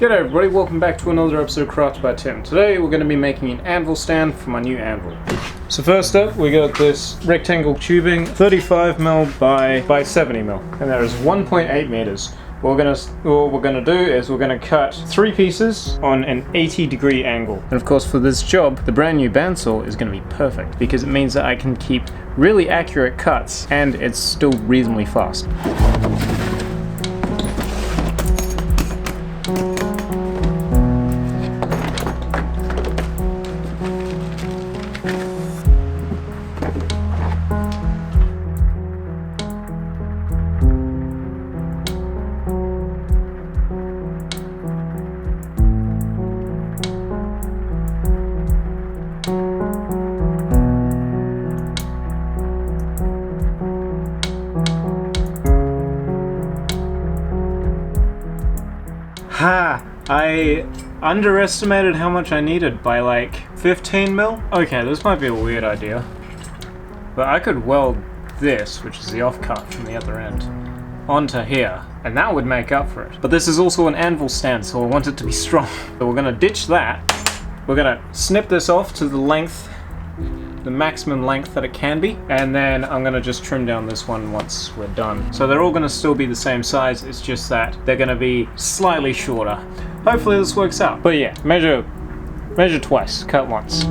G'day everybody, welcome back to another episode of Crafted by Tim. Today we're going to be making an anvil stand for my new anvil. So first up we got this rectangle tubing, 35mm by 70mm, and there is 1.8 meters. What we're gonna do is we're gonna cut 3 pieces on an 80-degree angle. And of course for this job, the brand new bandsaw is gonna be perfect because it means that I can keep really accurate cuts and it's still reasonably fast. I underestimated how much I needed by like 15mm. Okay, this might be a weird idea, but I could weld this, which is the offcut from the other end, onto here, and that would make up for it. But this is also an anvil stand, so I want it to be strong. So we're gonna ditch that. We're gonna snip this off to the length, the maximum length that it can be, and then I'm gonna just trim down this one once we're done. So they're all gonna still be the same size, it's just that they're gonna be slightly shorter. Hopefully this works out. But yeah, measure twice, cut once.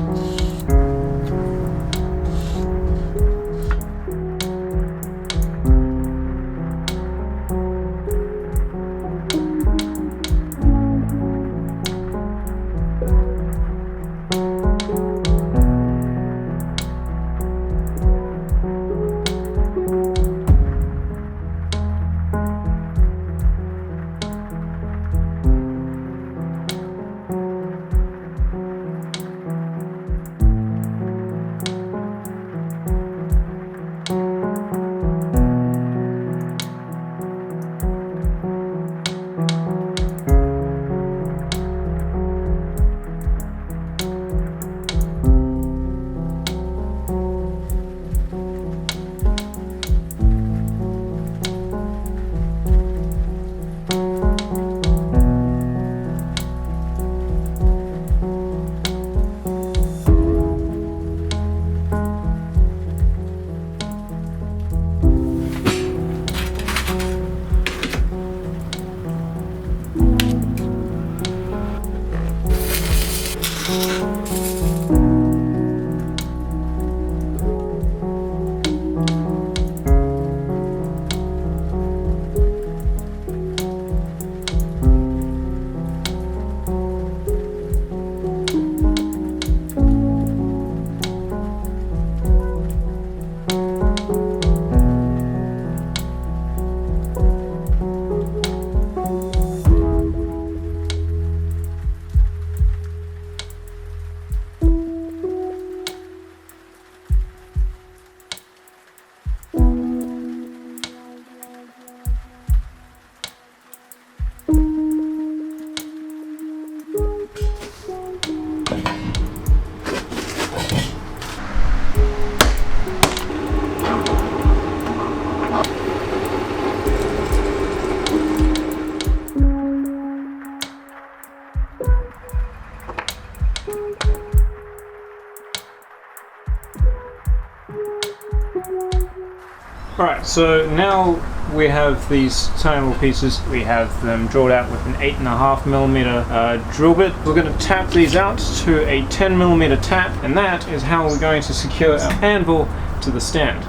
Alright, so now we have these tiny little pieces. We have them drilled out with an 8.5mm drill bit. We're going to tap these out to a 10mm tap, and that is how we're going to secure our anvil to the stand.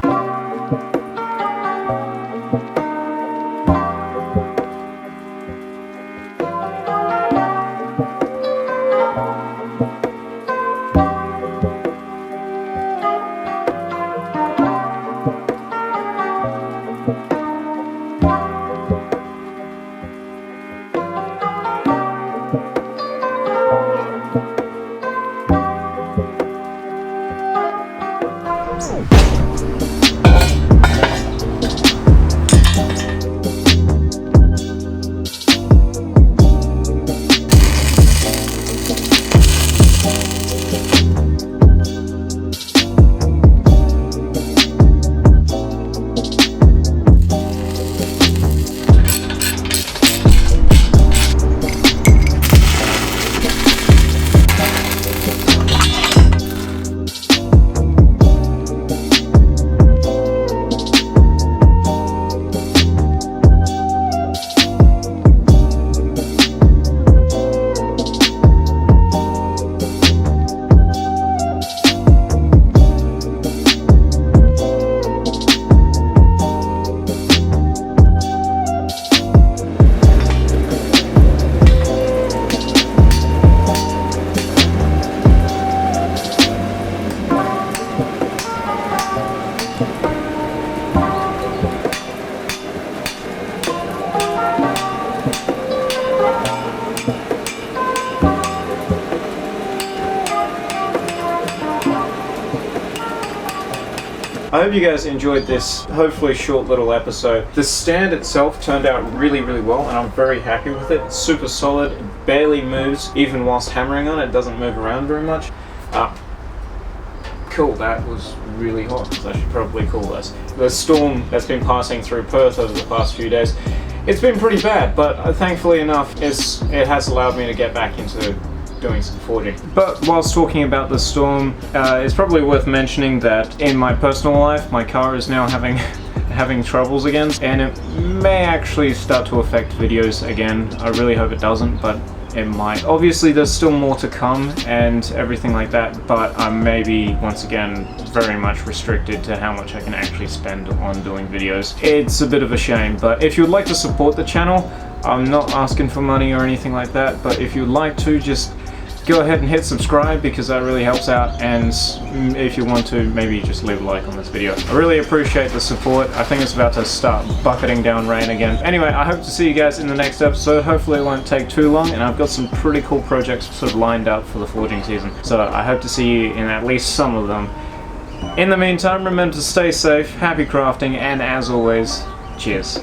I hope you guys enjoyed this, hopefully short little episode. The stand itself turned out really, really well, and I'm very happy with it. It's super solid, it barely moves, even whilst hammering on it, it doesn't move around very much. Cool, that was really hot. I should probably cool this. The storm that's been passing through Perth over the past few days, it's been pretty bad, but thankfully enough, it has allowed me to get back into doing some forging. But whilst talking about the storm, it's probably worth mentioning that in my personal life, my car is now having troubles again, and it may actually start to affect videos again. I really hope it doesn't, but it might. Obviously there's still more to come and everything like that, but I'm maybe once again very much restricted to how much I can actually spend on doing videos. It's a bit of a shame, but if you would like to support the channel, I'm not asking for money or anything like that, but if you'd like to, just go ahead and hit subscribe because that really helps out, and if you want to, maybe just leave a like on this video. I really appreciate the support. I think it's about to start bucketing down rain again. Anyway, I hope to see you guys in the next episode. Hopefully it won't take too long, and I've got some pretty cool projects sort of lined up for the forging season. So I hope to see you in at least some of them. In the meantime, remember to stay safe, happy crafting, and as always, cheers.